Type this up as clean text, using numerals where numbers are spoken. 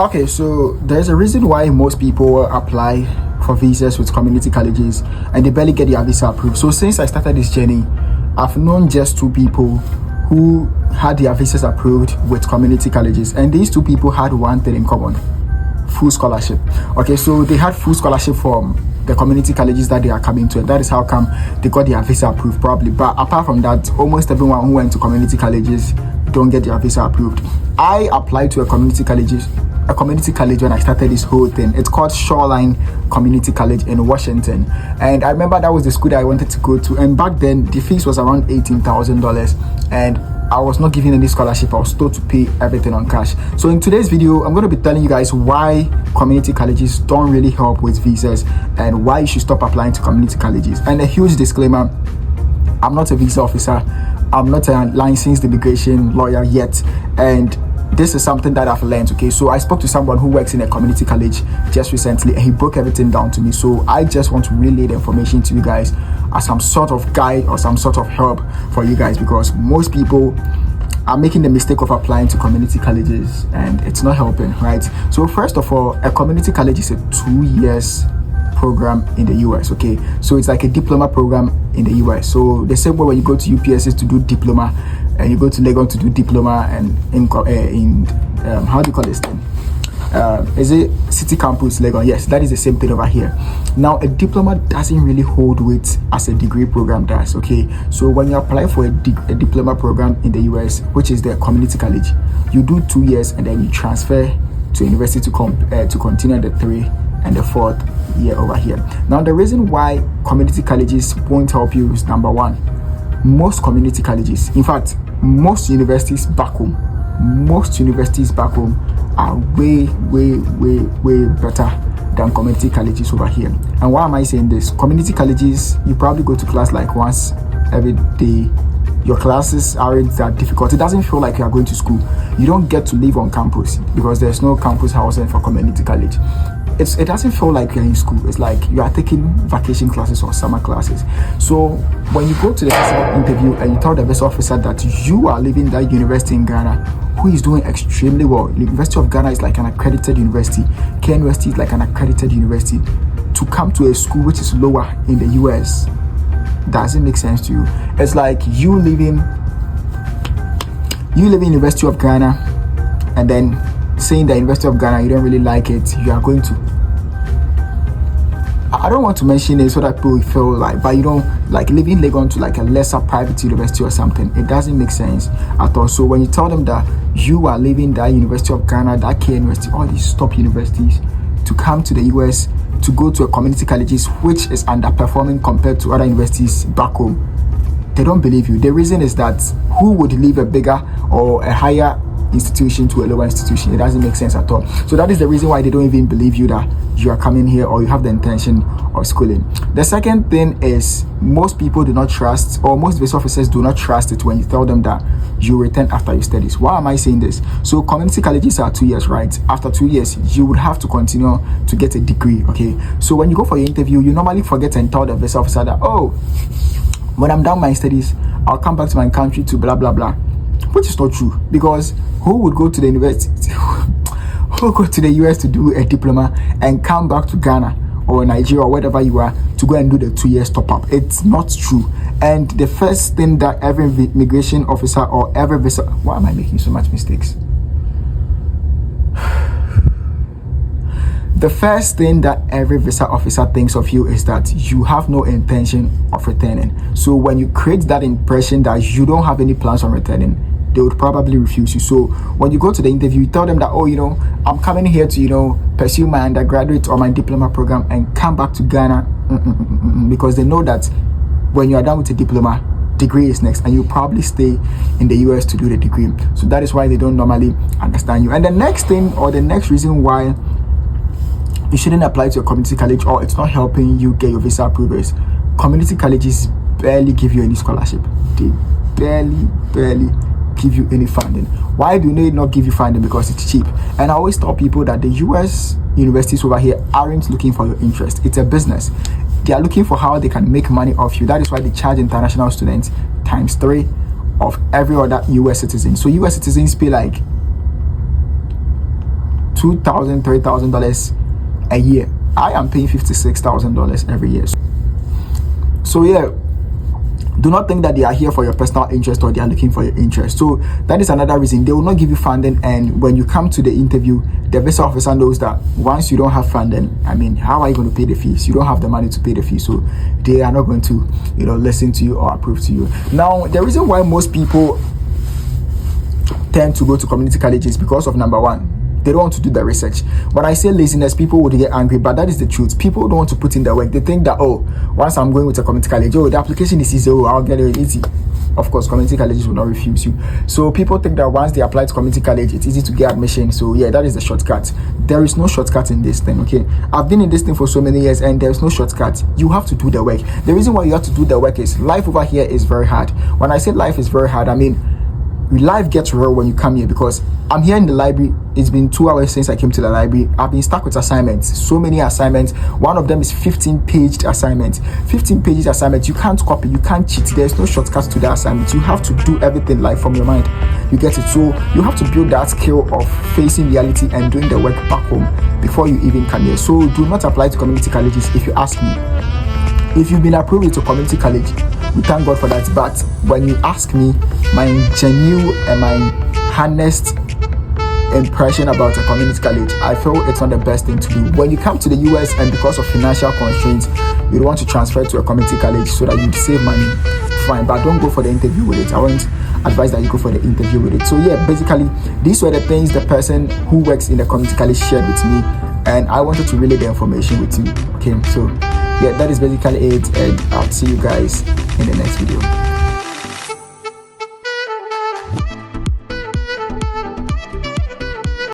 Okay, so there's a reason why most people apply for visas with community colleges and they barely get their visa approved. So since I started this journey, I've known just two people who had their visas approved with community colleges, and these two people had one thing in common: full scholarship. Okay, so they had full scholarship from the community colleges that they are coming to, and that is how come they got their visa approved probably. But apart from that, almost everyone who went to community colleges don't get their visa approved. I applied to a community college when I started this whole thing. It's called Shoreline Community College in Washington, and I remember that was the school that I wanted to go to, and back then the fees was around $18,000, and I was not given any scholarship. I was told to pay everything on cash. So in today's video, I'm going to be telling you guys why community colleges don't really help with visas and why you should stop applying to community colleges. And a huge disclaimer: I'm not a visa officer, I'm not a licensed immigration lawyer yet, and this is something that I've learned. Okay, so I spoke to someone who works in a community college just recently, and he broke everything down to me. So I just want to relay the information to you guys as some sort of guide or some sort of help for you guys, because most people are making the mistake of applying to community colleges and it's not helping, right? So first of all, a community college is a 2 years program in the US. Okay, so it's like a diploma program in the US. So the same way when you go to UPSS to do diploma, and you go to Legon to do diploma, and in how do you call this thing? Is it City Campus Legon? Yes, that is the same thing over here. Now, a diploma doesn't really hold weight as a degree program does. Okay, so when you apply for a diploma program in the US, which is the community college, you do 2 years and then you transfer to university to continue the 3 and the 4th year over here. Now, the reason why community colleges won't help you is, number one, most community colleges, in fact, most universities back home are way better than community colleges over here. And why am I saying this? Community colleges, you probably go to class like once every day. Your classes aren't that difficult. It doesn't feel like you are going to school. You don't get to live on campus because there's no campus housing for community college. It doesn't feel like you're in school. It's like you are taking vacation classes or summer classes. So when you go to the visa interview and you tell the visa officer that you are leaving that university in Ghana, who is doing extremely well. The University of Ghana is like an accredited university. KNUST is like an accredited university. To come to a school which is lower in the US doesn't make sense to you. It's like you leaving University of Ghana and then saying that University of Ghana, you don't really like it, you are going to, I don't want to mention it so that people feel like, but you don't like leaving Legon to like a lesser private university or something. It doesn't make sense at all. So when you tell them that you are leaving that University of Ghana, that KNUST, all these top universities, to come to the US to go to a community colleges which is underperforming compared to other universities back home, they don't believe you. The reason is that who would leave a bigger or a higher institution to a lower institution? It doesn't make sense at all. So that is the reason why they don't even believe you that you are coming here or you have the intention of schooling. The second thing is most people do not trust, or most visa officers do not trust it when you tell them that you return after your studies. Why am I saying this? So community colleges are 2 years, right? After 2 years, you would have to continue to get a degree. Okay, so when you go for your interview, you normally forget and tell the visa officer that, oh, when I'm done my studies, I'll come back to my country to blah blah blah, which is not true, because who would go to the university who go to the US to do a diploma and come back to Ghana or Nigeria or wherever you are to go and do the 2 years top up? It's not true. And the first thing that every immigration officer or every visa, why am I making so much mistakes? The first thing that every visa officer thinks of you is that you have no intention of returning. So when you create that impression that you don't have any plans on returning, they would probably refuse you. So when you go to the interview, you tell them that, oh, I'm coming here to, pursue my undergraduate or my diploma program and come back to Ghana, because they know that when you are done with the diploma, degree is next, and you probably stay in the US to do the degree. So that is why they don't normally understand you. And the next thing, or the next reason why you shouldn't apply to a community college or it's not helping you get your visa approved is community colleges barely give you any scholarship. They barely give you any funding. Why do they not give you funding? Because it's cheap. And I always tell people that the US universities over here aren't looking for your interest. It's a business. They are looking for how they can make money off you. That is why they charge international students ×3 of every other US citizen. So US citizens pay like $2,000, $3,000 a year. I am paying $56,000 every year. So yeah, do not think that they are here for your personal interest or they are looking for your interest. So that is another reason they will not give you funding. And when you come to the interview, the visa officer knows that once you don't have funding, I mean, how are you going to pay the fees? You don't have the money to pay the fees, so they are not going to, listen to you or approve to you. Now, the reason why most people tend to go to community colleges is because of number one, they don't want to do the research. When I say laziness, people would get angry, but that is the truth. People don't want to put in the work. They think that, once I'm going with a community college, the application is easy, I'll get it easy. Of course, community colleges will not refuse you. So people think that once they apply to community college, it's easy to get admission. So yeah, that is the shortcut. There is no shortcut in this thing, okay? I've been in this thing for so many years and there's no shortcut. You have to do the work. The reason why you have to do the work is life over here is very hard. When I say life is very hard, I mean, life gets real when you come here, because I'm here in the library. It's been 2 hours since I came to the library. I've been stuck with assignments, so many assignments. One of them is 15-page assignment. 15 pages assignment. You can't copy, you can't cheat. There's no shortcuts to the assignment. You have to do everything like from your mind. You get it? So you have to build that skill of facing reality and doing the work back home before you even come here. So do not apply to community colleges if you ask me. If you've been approved to community college, we thank God for that. But when you ask me, my genuine and my honest impression about a community college, I feel it's not the best thing to do. When you come to the US and because of financial constraints, you want to transfer to a community college so that you save money, fine, but don't go for the interview with it. I won't advise that you go for the interview with it. So yeah, basically, these were the things the person who works in the community college shared with me, and I wanted to relay the information with you. Okay, so yeah, that is basically it, and I'll see you guys in the next video.